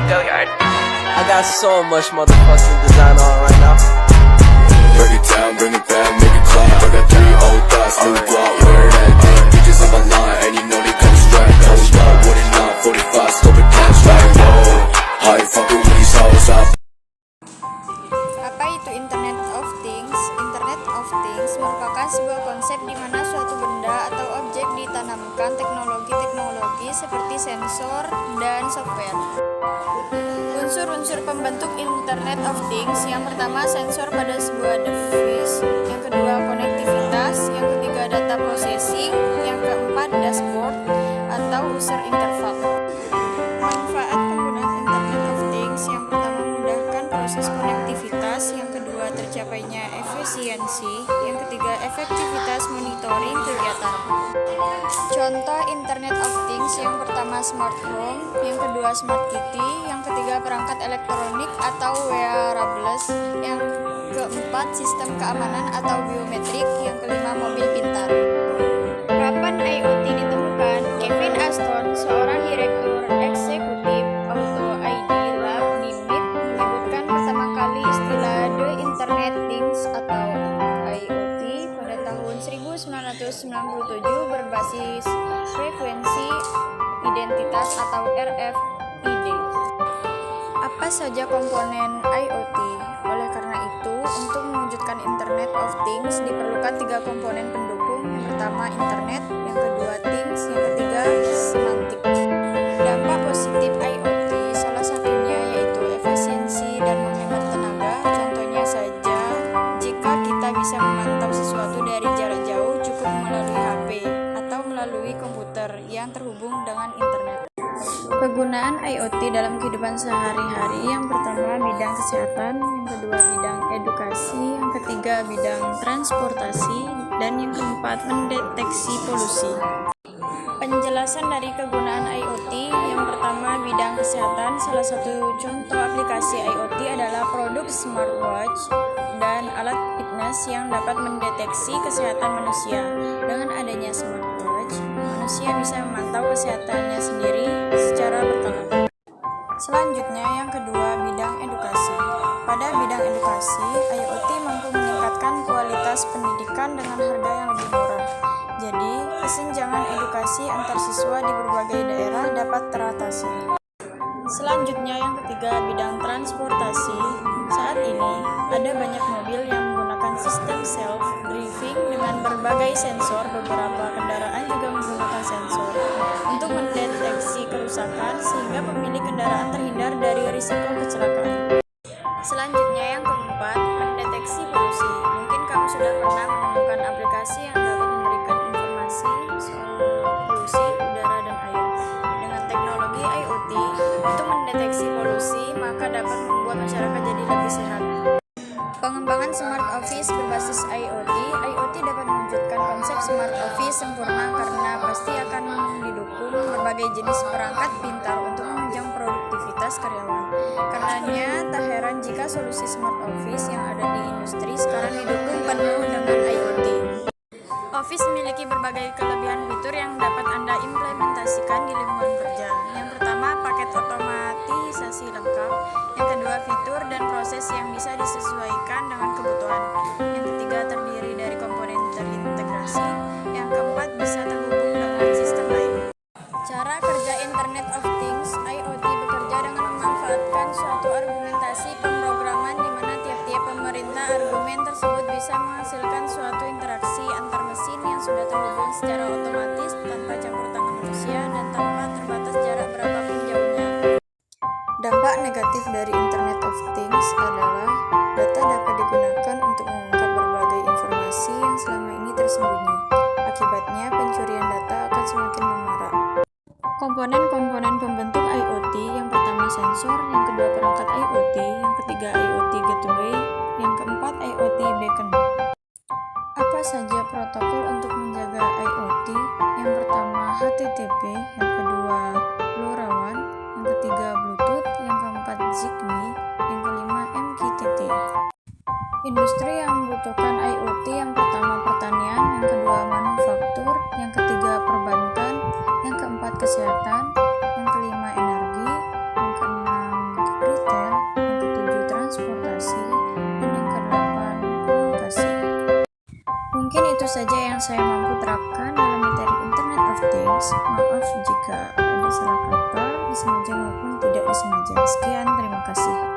Go yard. I got so much motherfucking design on right now. Break it down, bring it back, make it clap. I got 3 old thoughts, new block, where that thing. Bitches on my line, and you know they come straight. Hold up, what it not, 45, scope it cash like, whoa. How you fucking with these hoes up? Apa itu Internet of Things? Internet of Things merupakan sebuah konsep di mana suatu benda atau objek ditanamkan teknologi-teknologi seperti sensor dan software. Unsur-unsur pembentuk Internet of Things: yang pertama, sensor pada sebuah device; yang kedua, konektivitas; yang ketiga, data processing; yang keempat, dashboard atau user interface. Manfaat penggunaan Internet of Things: yang pertama, memudahkan proses konektivitas; yang kedua, tercapainya efisiensi; yang ketiga, efektivitas monitoring kegiatan. Contoh Internet of Things: yang pertama, smart home; yang kedua, smart city; yang ketiga, perangkat elektronik atau wearables; yang keempat, sistem keamanan atau biometrik; yang kelima, mobil pintar. Kapan IoT ditemukan? Kevin Ashton, seorang direktur eksekutif Auto ID Lab di MIT, menyebutkan pertama kali istilah The Internet Things atau IoT pada tahun 1997 berbasis frekuensi identitas atau RFID. Apa saja komponen IoT? Oleh karena itu, untuk mewujudkan Internet of Things diperlukan 3 komponen pendukung. Yang pertama, internet; yang kedua, things; yang ketiga, semantik. Dampak positif IoT salah satunya yaitu efisiensi dan menghemat tenaga. Contohnya saja, jika kita bisa memantau sesuatu dari jarak jauh cukup melalui HP atau melalui komputer yang terhubung dengan internet. Penggunaan IoT dalam kehidupan sehari-hari: yang pertama, bidang kesehatan; yang kedua, bidang edukasi; yang ketiga, bidang transportasi; dan yang keempat, mendeteksi polusi. Penjelasan dari kegunaan IoT: yang pertama, bidang kesehatan. Salah satu contoh aplikasi IoT adalah produk smartwatch dan alat fitness yang dapat mendeteksi kesehatan manusia. Dengan adanya smartwatch, manusia bisa memantau kesehatannya sendiri secara berkala. Selanjutnya, yang kedua, bidang edukasi. Pada bidang edukasi, IoT mampu meningkatkan kualitas pendidikan dengan harga yang lebih murah. Jadi, kesenjangan edukasi antar siswa di berbagai daerah dapat teratasi. Selanjutnya, yang ketiga, bidang transportasi. Saat ini, ada banyak mobil yang menggunakan sistem self-driving dengan berbagai sensor. Beberapa kendaraan juga menggunakan sensor untuk mendeteksi kerusakan sehingga pemilik kendaraan terhindar dari risiko kecelakaan. Selanjutnya, yang keempat, mendeteksi polusi. Mungkin kamu sudah pernah menemukan aplikasi yang dapat memberikan informasi soal polusi udara dan air. Dengan teknologi IoT untuk mendeteksi polusi, maka dapat membuat masyarakat jadi lebih sehat. Pengembangan smart office berbasis IoT. IoT dapat mewujudkan konsep smart office sempurna karena pasti akan didukung berbagai jenis perangkat pintar untuk menunjang produktivitas karyawan. Karenanya, tak heran jika solusi smart office yang ada di industri sekarang didukung penuh dengan IoT. Office memiliki berbagai kelebihan fitur yang dapat Anda implementasikan di lingkungan kerja. Yang pertama, paket otomatisasi lengkap. Yang kedua, fitur dan proses yang bisa disesuaikan dengan kebutuhan. Yang ketiga, terdiri dari komponen terintegrasi. Yang keempat, bisa terhubung dengan sistem lain. Cara kerja Internet of Things. IoT bekerja dengan memanfaatkan suatu argumentasi pemrograman di mana tiap-tiap pemerintah argumen tersebut bisa menghasilkan suatu interaksi antar mesin yang sudah terhubung secara otomatis tanpa campur tangan manusia dan tanpa terbatas jarak berapapun jauhnya. Dampak negatif dari Internet of Things adalah data dapat digunakan untuk mengungkap berbagai informasi yang selama ini tersembunyi. Akibatnya, pencurian data akan semakin memarak. Komponen-komponen pembentuk IoT: yang pertama, sensor; yang kedua, perangkat IoT; yang ketiga, IoT gateway; yang keempat, IoT beacon. Apa saja protokol untuk menjaga IoT? Yang pertama, HTTP; yang kedua, LoRaWAN; yang ketiga, Bluetooth; yang keempat, Zigbee; yang kelima, MQTT. Industri yang membutuhkan IoT: yang pertama, pertanian; yang kedua, manufaktur; yang ketiga, perbankan; yang keempat, kesehatan; yang kelima, energi; yang keenam, Mungkin itu saja yang saya mampu terapkan dalam materi Internet of Things. Maaf jika ada salah kata, disengaja maupun tidak disengaja. Sekian, terima kasih.